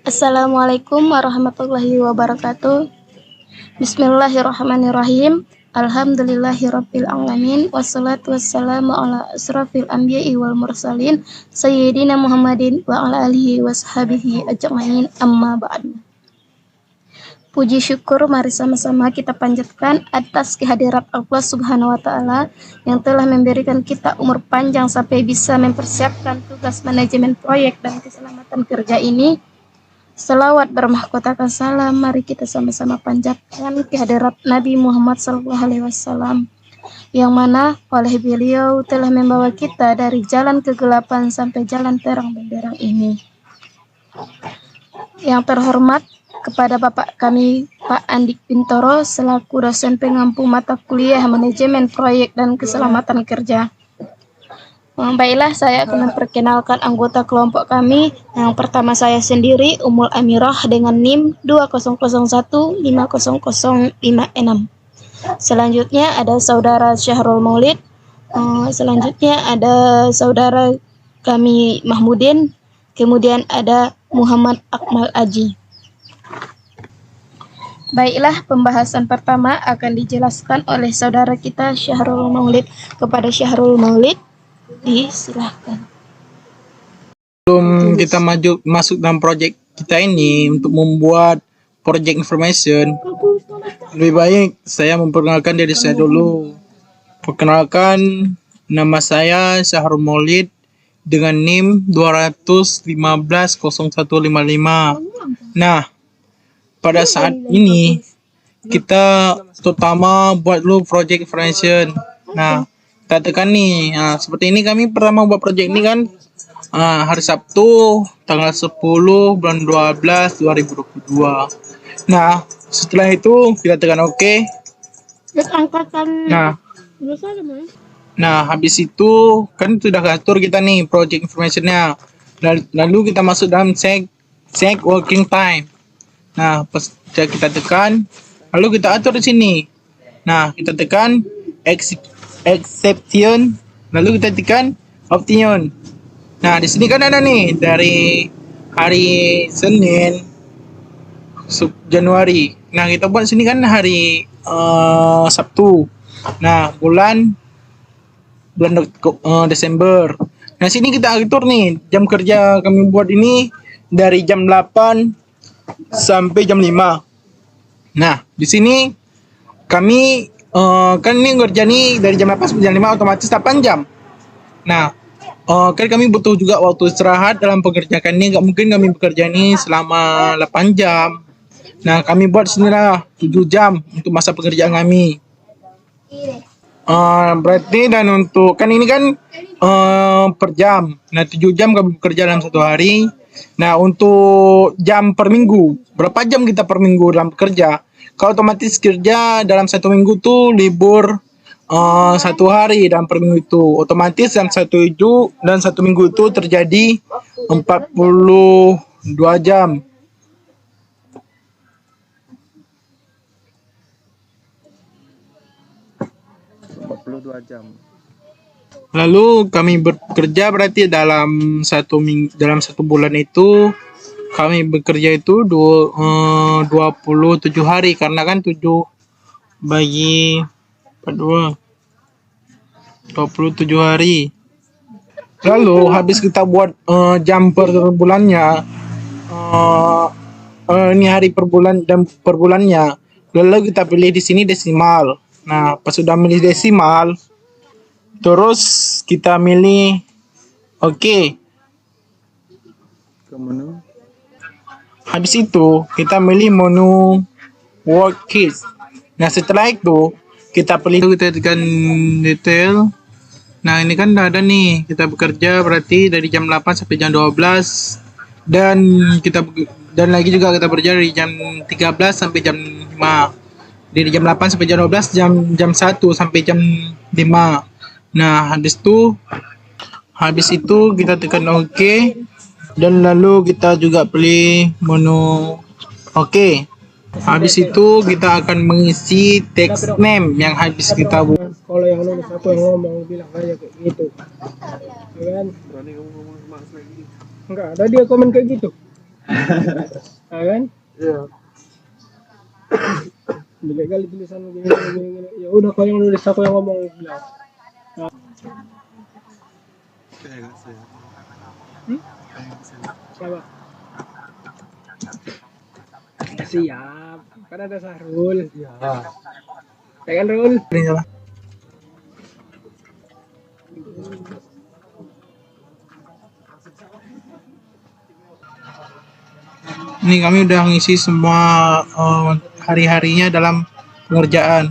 Assalamualaikum warahmatullahi wabarakatuh. Bismillahirrahmanirrahim. Alhamdulillahirabbil alamin wassalatu wassalamu ala asrofil anbiya'i wal mursalin sayyidina Muhammadin wa ala alihi washabihi ajmain, amma ba'du. Puji syukur mari sama-sama kita panjatkan atas kehadirat Allah Subhanahu wa taala yang telah memberikan kita umur panjang sampai bisa mempersiapkan tugas manajemen proyek dan keselamatan kerja ini. Selawat bermahkotakan salam mari kita sama-sama panjatkan kehadirat Nabi Muhammad SAW yang mana oleh beliau telah membawa kita dari jalan kegelapan sampai jalan terang benderang ini. Yang terhormat kepada Bapak kami Pak Andik Bintoro selaku dosen pengampu mata kuliah manajemen proyek dan keselamatan kerja. Baiklah, saya akan memperkenalkan anggota kelompok kami. Yang pertama saya sendiri, Ummul Amirah dengan NIM 2001500056. Selanjutnya ada saudara Syahrul Maulid. Selanjutnya ada saudara kami Mahmudin. Kemudian ada Muhammad Akmal Aji. Baiklah, pembahasan pertama akan dijelaskan oleh saudara kita Syahrul Maulid. Kepada Syahrul Maulid, disilahkan. Sebelum kita masuk dalam project kita ini untuk membuat project information, lebih baik saya memperkenalkan diri saya dulu. Perkenalkan, nama saya Syahrul Maulid dengan NIM 2150155. Nah, pada saat ini kita terutama buat dulu project information. Nah, kita tekan nih. Nah, seperti ini kami pertama buat project ini kan hari Sabtu tanggal 10 bulan 12 2022. Nah, setelah itu kita tekan OK. Nah, habis itu kan sudah atur kita nih project informationnya. Lalu kita masuk dalam check working time. Nah, pas kita tekan, lalu kita atur di sini. Nah, kita tekan exception, lalu kita tekan option. Nah, di sini kan ada nih dari hari Senin Januari. Nah, kita buat sini kan hari Sabtu. Nah, bulan Desember. Nah, sini kita atur nih jam kerja kami buat ini dari jam 8 sampai jam 5. Nah, di sini kami kan ini kerja nih dari jam 8 sampai jam 5 otomatis 8 jam. Nah, kan kami butuh juga waktu istirahat dalam pekerjaan ini. Gak mungkin kami bekerja ini selama 8 jam. Nah, kami buat sini lah 7 jam untuk masa pekerjaan kami. Berarti dan untuk kan ini kan per jam. Nah, 7 jam kami bekerja dalam satu hari. Nah, untuk jam per minggu, berapa jam kita per minggu dalam kerja? Kalau otomatis kerja dalam satu minggu tuh libur satu hari dalam per minggu itu. Otomatis dalam satu minggu itu terjadi 42 jam. Lalu kami bekerja berarti dalam satu bulan itu kami bekerja itu 27 hari karena kan 7 bagi 42 27 hari. Lalu habis kita buat jam per bulannya ini hari per bulan dan per bulannya. Lalu kita pilih di sini desimal. Nah, pas sudah milih desimal, terus kita milih OK. Habis itu kita milih menu worksheet. Nah, setelah itu kita tekan detail. Nah, ini kan udah ada nih. Kita bekerja berarti dari jam 8 sampai jam 12 dan lagi juga kita bekerja dari jam 13 sampai jam 5. Dari jam 8 sampai jam 12, jam 1 sampai jam 5. Nah, habis itu kita tekan OK dan lalu kita juga pilih menu OK. Habis itu kita akan mengisi text name yang habis kita buat. Kalau yang nomor satu yang ngomong bilang aja kayak gitu, ya kan? Enggak ada dia komen kayak gitu. Nah, kan? Iya. Jelek kali tulisan gini, gini, gini. Ya udah kau yang nulis, aku yang ngomong bilang. Hmm? Siapa? Siap. Kan ada Sahrul. Ya. Ya kan Rul? Ini salah. Ini kami udah ngisi semua hari-harinya dalam pengerjaan.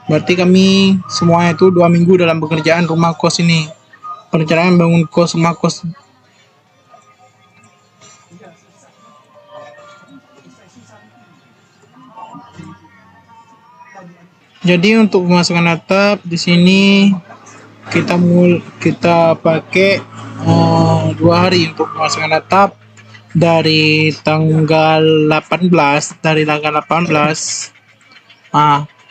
Berarti kami semuanya itu 2 minggu dalam pekerjaan rumah kos ini. Perencanaan bangun kos rumah kos. Jadi untuk pemasangan atap di sini kita pakai 2 hari untuk pemasangan atap dari tanggal 18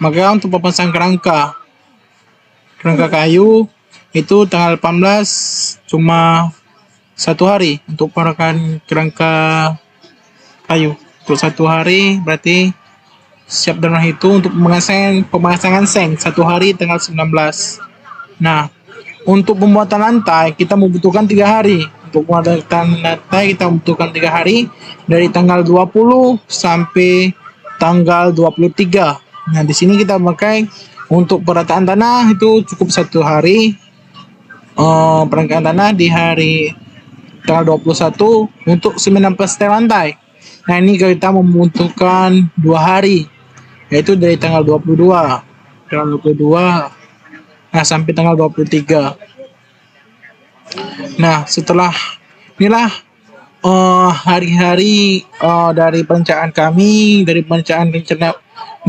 maka untuk pemasangan kerangka kayu itu tanggal 18 cuma 1 hari untuk perakan kerangka kayu untuk 1 hari berarti siap dan itu untuk pemasangan seng 1 hari tanggal 19. Nah, untuk pembuatan lantai kita membutuhkan 3 hari. Untuk pembuatan lantai kita membutuhkan 3 hari dari tanggal 20 sampai tanggal 23. Nah, di sini kita pakai untuk perataan tanah itu cukup 1 hari. Perangkaian tanah di hari tanggal 21 untuk semen dan plaster lantai. Nah, ini kita membutuhkan 2 hari yaitu dari tanggal 22 sampai tanggal 23. Nah, setelah inilah hari-hari dari perencanaan kami, dari perencanaan rencana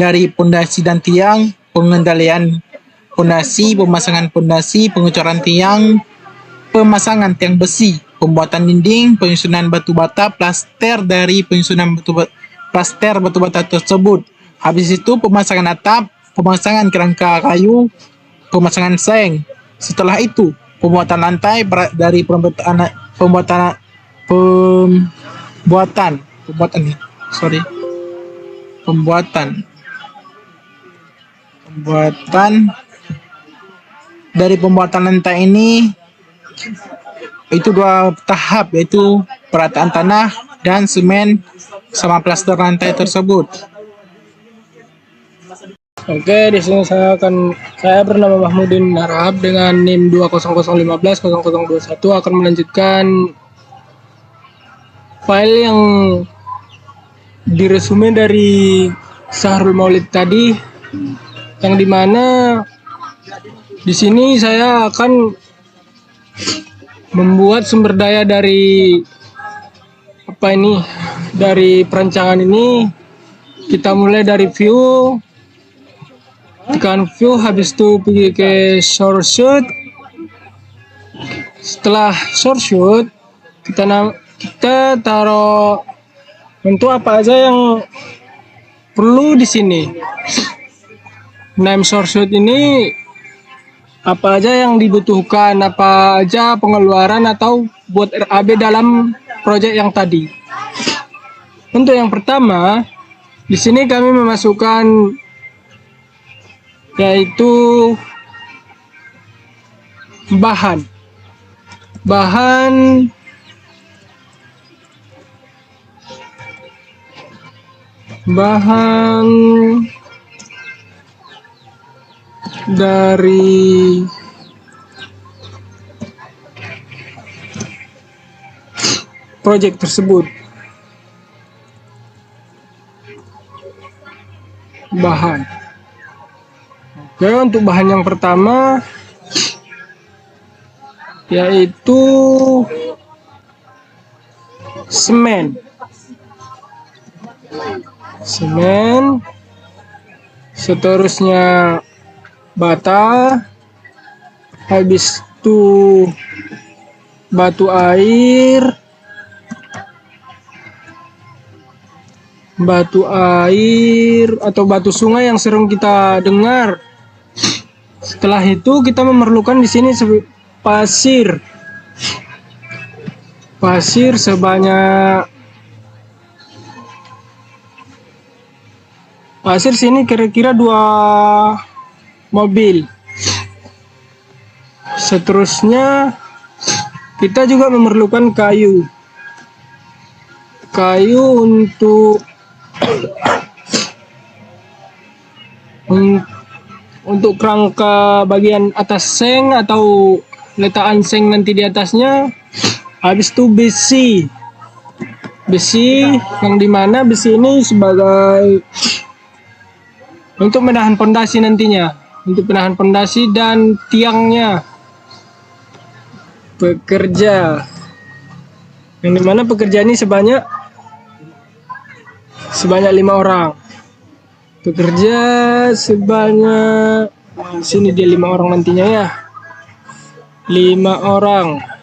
dari pondasi dan tiang, pengendalian pondasi, pemasangan pondasi, pengecoran tiang, pemasangan tiang besi, pembuatan dinding, penyusunan batu bata, plaster dari penyusunan plaster batu bata tersebut. Habis itu pemasangan atap, pemasangan kerangka kayu, pemasangan seng. Setelah itu pembuatan lantai dari pembuatan dari pembuatan lantai ini itu 2 tahap yaitu perataan tanah dan semen sama plaster lantai tersebut. Oke, di sini saya bernama Mahmudin Harahap dengan NIM 200150021 akan melanjutkan file yang diresume dari Sahrul Maulid tadi, yang dimana di sini saya akan membuat sumber daya dari dari perancangan ini. Kita mulai dari view, tekan view, habis itu pergi ke source shoot. Setelah source shoot kita taruh untuk apa aja yang perlu di sini. Name source shoot ini apa aja yang dibutuhkan, apa aja pengeluaran atau buat RAB dalam proyek yang tadi. Untuk yang pertama, di sini kami memasukkan yaitu bahan dari proyek tersebut. Oke, untuk bahan yang pertama yaitu semen, seterusnya bata, habis itu batu air atau batu sungai yang sering kita dengar. Setelah itu kita memerlukan di sini pasir pasir sebanyak sini kira-kira 2 mobil. Seterusnya kita juga memerlukan kayu untuk kerangka bagian atas seng atau letakkan seng nanti di atasnya. Habis itu besi yang dimana besi ini sebagai untuk menahan pondasi nantinya, untuk menahan pondasi dan tiangnya. Pekerja yang dimana pekerja ini sebanyak 5 orang. Pekerja sebanyak sini dia 5 orang nantinya ya. 5 orang.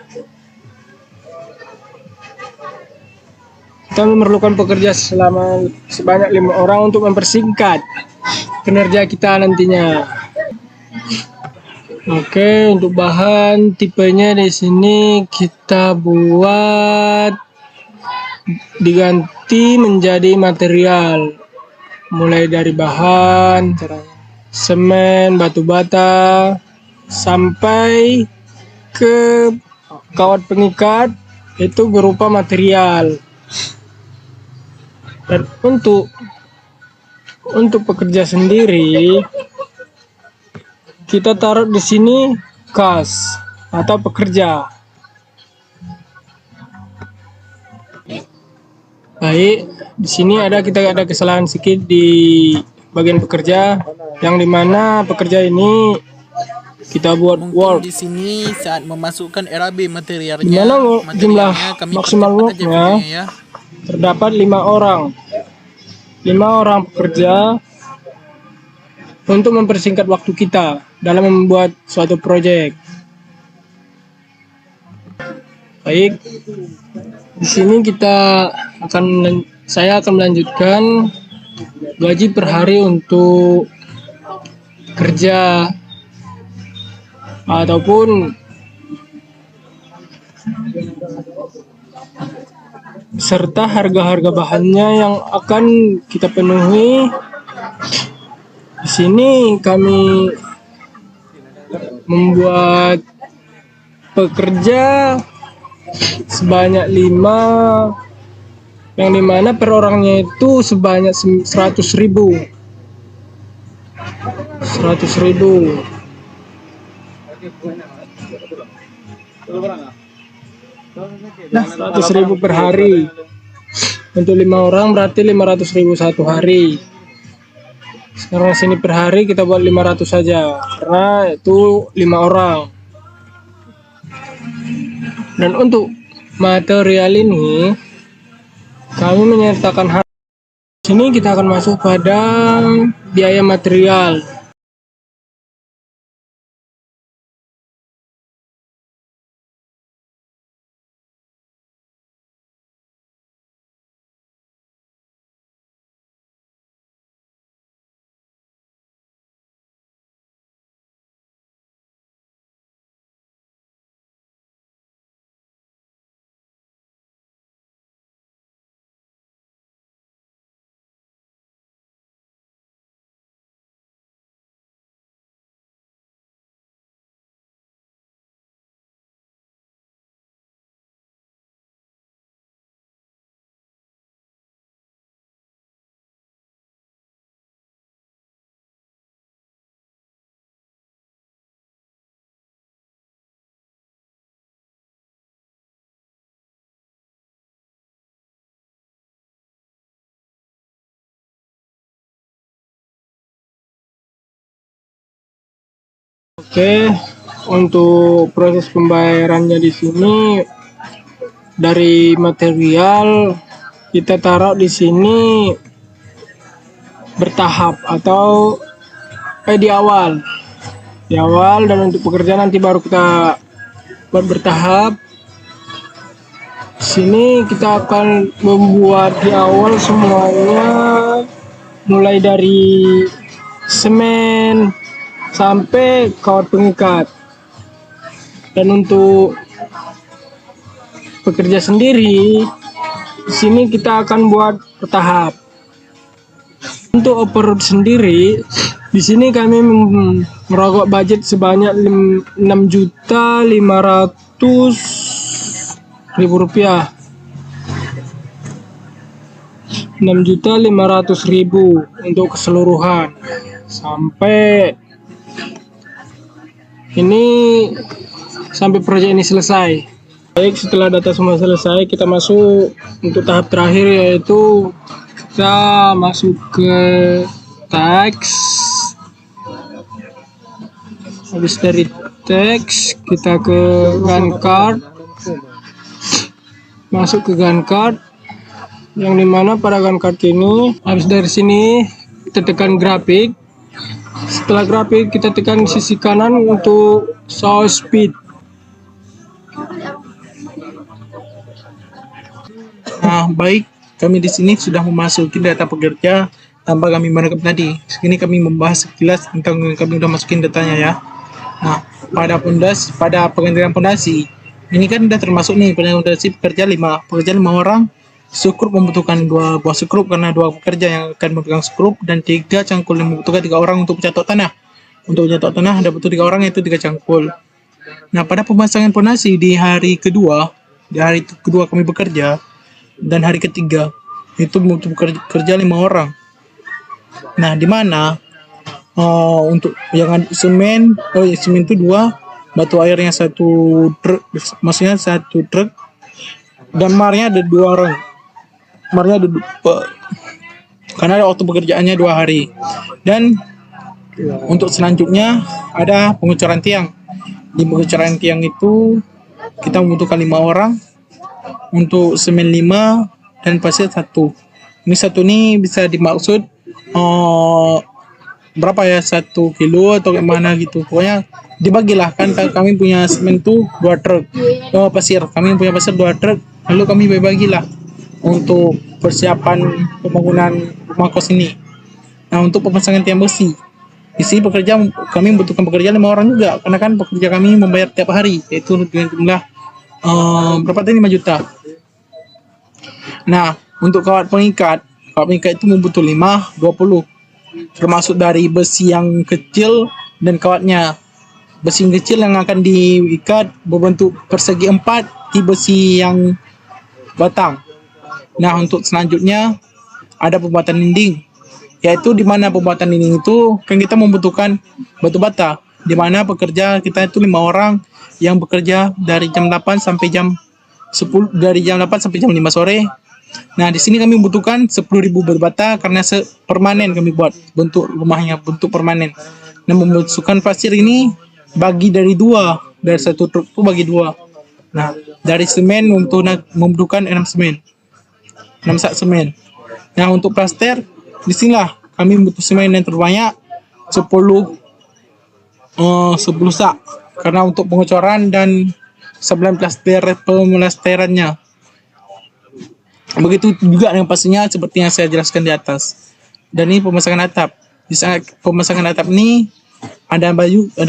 Kita memerlukan pekerja sebanyak 5 orang untuk mempersingkat kinerja kita nantinya. Oke, untuk bahan tipenya di sini kita buat diganti menjadi material, mulai dari bahan semen, batu bata, sampai ke kawat pengikat itu berupa material. Dan untuk pekerja sendiri kita taruh di sini kas atau pekerja. Baik, di sini kita ada kesalahan sedikit di bagian pekerja, yang dimana pekerja ini kita buat work. Di sini saat memasukkan RAB materialnya, Dimana jumlah kami maksimal percepat aja worknya videonya ya. terdapat 5 orang. 5 orang pekerja untuk mempersingkat waktu kita dalam membuat suatu proyek. Baik, di sini saya akan melanjutkan gaji per hari untuk kerja ataupun serta harga-harga bahannya yang akan kita penuhi. Di sini kami membuat pekerja sebanyak 5, yang dimana per orangnya itu sebanyak 100.000. 100.000 per hari. Untuk 5 orang berarti 500.000 satu hari. Sekarang sini per hari kita buat 500 saja karena itu 5 orang. Dan untuk material ini kami menyertakan harga. Sini kita akan masuk pada biaya material. Oke, untuk proses pembayarannya di sini dari material kita taruh di sini bertahap atau di awal. Dan untuk pekerjaan nanti baru kita buat bertahap. Sini kita akan membuat di awal semuanya mulai dari semen sampai kawat pengikat. Dan untuk pekerja sendiri, di sini kita akan buat bertahap. Untuk off-road sendiri, di sini kami merogoh budget sebanyak 6.500.000 rupiah. 6.500.000 untuk keseluruhan sampai proyek ini selesai. Baik, setelah data semua selesai, kita masuk untuk tahap terakhir, yaitu kita masuk ke teks. Habis dari teks, kita ke gun card. Masuk ke gun card, yang dimana pada gun card ini, habis dari sini kita tekan grafik. Setelah grafik, kita tekan sisi kanan untuk show speed. Nah, baik, kami di sini sudah memasuki data pekerja tanpa kami merekam tadi. Sini kami membahas sekilas tentang kami sudah masukin datanya ya. Nah, pada penggantian pondasi, ini kan sudah termasuk nih pondasi pekerja 5 orang. Skrup membutuhkan 2 buah skrup karena 2 pekerja yang akan memegang skrup, dan 3 cangkul yang membutuhkan 3 orang untuk mencatok tanah. Untuk mencatok tanah ada butuh 3 orang, yaitu 3 cangkul. Nah, pada pemasangan pondasi di hari kedua kami bekerja, dan hari ketiga itu butuh kerja 5 orang. Nah, di mana untuk yang semen itu 2, batu airnya 1 truk, maksudnya 1 truk, dan marnya ada 2 orang. Marnya ada karena ada waktu pekerjaannya 2 hari. Dan untuk selanjutnya ada pengecoran tiang. Di pengecoran tiang itu kita membutuhkan 5 orang untuk semen 5 dan pasir 1. Ini 1 ini bisa dimaksud berapa ya, 1 kilo atau gimana gitu. Pokoknya dibagilah, kan kami punya semen tuh 2 truk. Pasir, kami punya pasir 2 truk. Lalu kami bagilah untuk persiapan pembangunan rumah kos ini. Nah, untuk pemasangan tiang besi, di sini kami membutuhkan pekerja 5 orang juga, karena kan pekerja kami membayar tiap hari, yaitu dengan jumlah berapa tadi, 5 juta. Nah, untuk kawat pengikat itu membutuhkan 20, termasuk dari besi yang kecil dan kawatnya. Besi yang kecil yang akan diikat berbentuk persegi 4 di besi yang batang. Nah, untuk selanjutnya ada pembuatan dinding, yaitu di mana pembuatan dinding itu kan kita membutuhkan batu bata, di mana pekerja kita itu 5 orang yang bekerja dari jam 8 sampai jam 10, dari jam 8 sampai jam 5 sore. Nah, di sini kami membutuhkan 10.000 batu bata karena permanen kami buat bentuk rumahnya, bentuk permanen. Nah, membutuhkan pasir ini bagi dari 2, dari 1 truk itu bagi 2. Nah, dari semen membutuhkan 6 semen. 6 sak semen. Nah, untuk plaster, disinilah kami butuh semen yang terbanyak 10 sak, karena untuk pengecoran dan 9 pemelasterannya. Begitu juga yang pastinya seperti yang saya jelaskan di atas. Dan ini pemasangan atap. Di saat pemasangan atap ini ada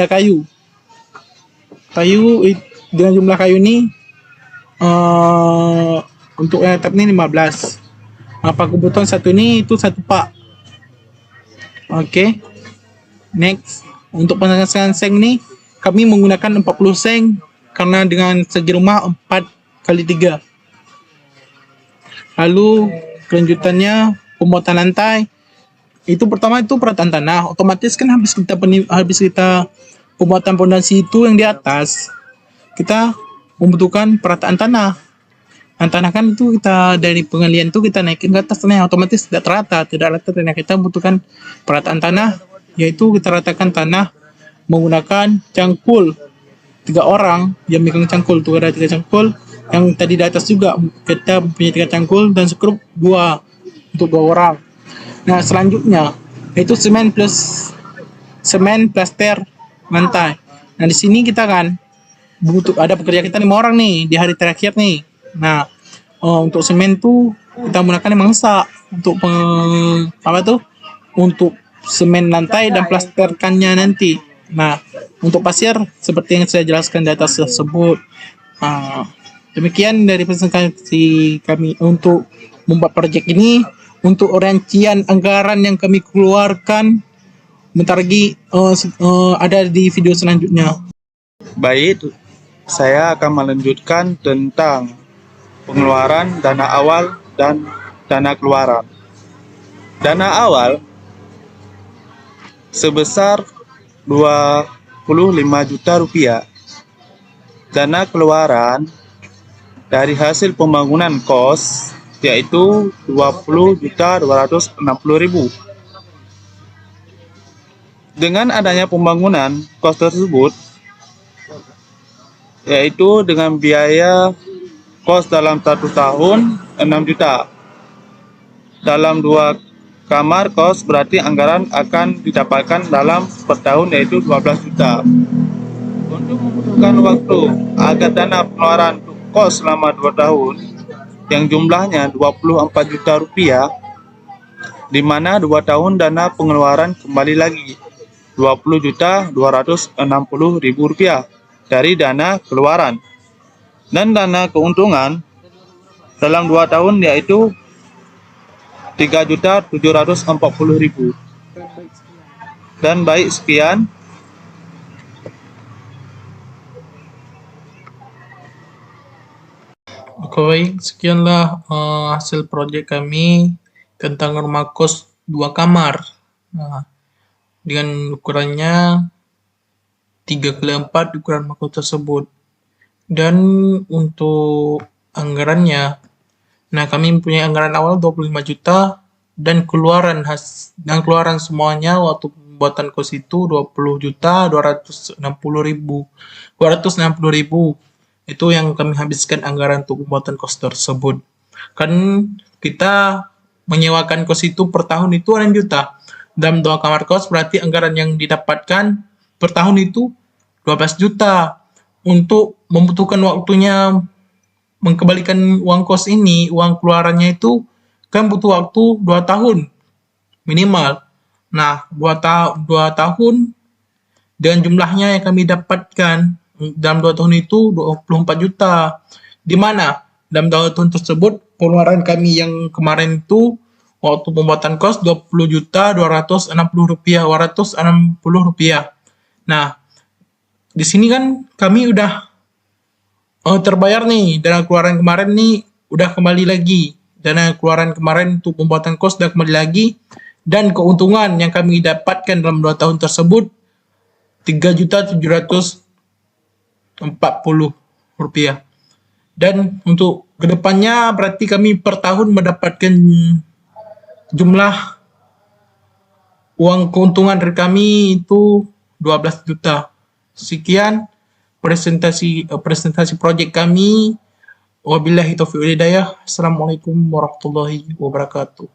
kayu. Dengan jumlah kayu ini untuk yang atap ini 15. Apa kebutuhan 1 ini itu 1 pak. Oke. Next, untuk pemasangan seng ini kami menggunakan 40 seng karena dengan segi rumah 4x3. Lalu kelanjutannya pembuatan lantai. Itu pertama itu perataan tanah. Otomatis kan habis kita pembuatan pondasi itu yang di atas, kita membutuhkan perataan tanah. Dan tanah kan itu kita dari pengalian itu kita naikin ke atas tanah, otomatis tidak rata. Dan kita membutuhkan perataan tanah, yaitu kita ratakan tanah menggunakan cangkul. 3 orang yang megang cangkul, tuh ada 3 cangkul. Yang tadi di atas juga kita punya 3 cangkul dan skrup 2 untuk 2 orang. Nah, selanjutnya itu semen plaster lantai. Nah, di sini kita kan butuh ada pekerja kita 5 orang nih di hari terakhir nih. Nah, untuk semen tuh kita menggunakan mangsa untuk untuk semen lantai dan plasterkannya nanti. Nah, untuk pasir seperti yang saya jelaskan di atas tersebut. Demikian dari presentasi kami untuk membuat proyek ini. Untuk rincian anggaran yang kami keluarkan, bentar lagi ada di video selanjutnya. Baik, saya akan melanjutkan tentang pengeluaran dana awal dan dana keluaran. Dana awal sebesar 25 juta rupiah. Dana keluaran dari hasil pembangunan kos yaitu 20.260.000. Dengan adanya pembangunan kos tersebut, yaitu dengan biaya kos dalam 1 tahun 6 juta. Dalam 2 kamar kos berarti anggaran akan didapatkan dalam per tahun yaitu 12 juta. Untuk membutuhkan waktu agar dana pengeluaran untuk kos selama 2 tahun yang jumlahnya 24 juta rupiah, di mana 2 tahun dana pengeluaran kembali lagi 20.260.000 rupiah dari dana keluaran, dan dana keuntungan dalam 2 tahun yaitu 3.740.000. Dan baik, sekian. Oke, baik, sekianlah hasil proyek kami tentang rumah kos 2 kamar. Nah, dengan ukurannya 3x4 ukuran rumah kos tersebut. Dan untuk anggarannya, nah kami mempunyai anggaran awal 25 juta dan keluaran semuanya waktu pembuatan kos itu 20.260.000. Itu yang kami habiskan anggaran untuk pembuatan kos tersebut. Kan kita menyewakan kos itu per tahun itu 6 juta. Dalam 2 kamar kos berarti anggaran yang didapatkan per tahun itu 12 juta. Untuk membutuhkan waktunya mengembalikan uang kos ini, uang keluarannya itu kan butuh waktu 2 tahun minimal. Nah, 2 tahun dengan jumlahnya yang kami dapatkan dalam 2 tahun itu 24 juta. Di mana dalam 2 tahun tersebut pengeluaran kami yang kemarin itu waktu pembuatan kos 20.260 rupiah. Nah, di sini kan kami udah terbayar nih, dana keluaran kemarin nih udah kembali lagi. Dana keluaran kemarin untuk pembuatan kos udah kembali lagi, dan keuntungan yang kami dapatkan dalam 2 tahun tersebut 3.740.000 rupiah. Dan untuk kedepannya berarti kami per tahun mendapatkan jumlah uang keuntungan dari kami itu 12 juta. Sekian presentasi proyek kami. Wabillahi taufiq wal hidayah. Assalamualaikum warahmatullahi wabarakatuh.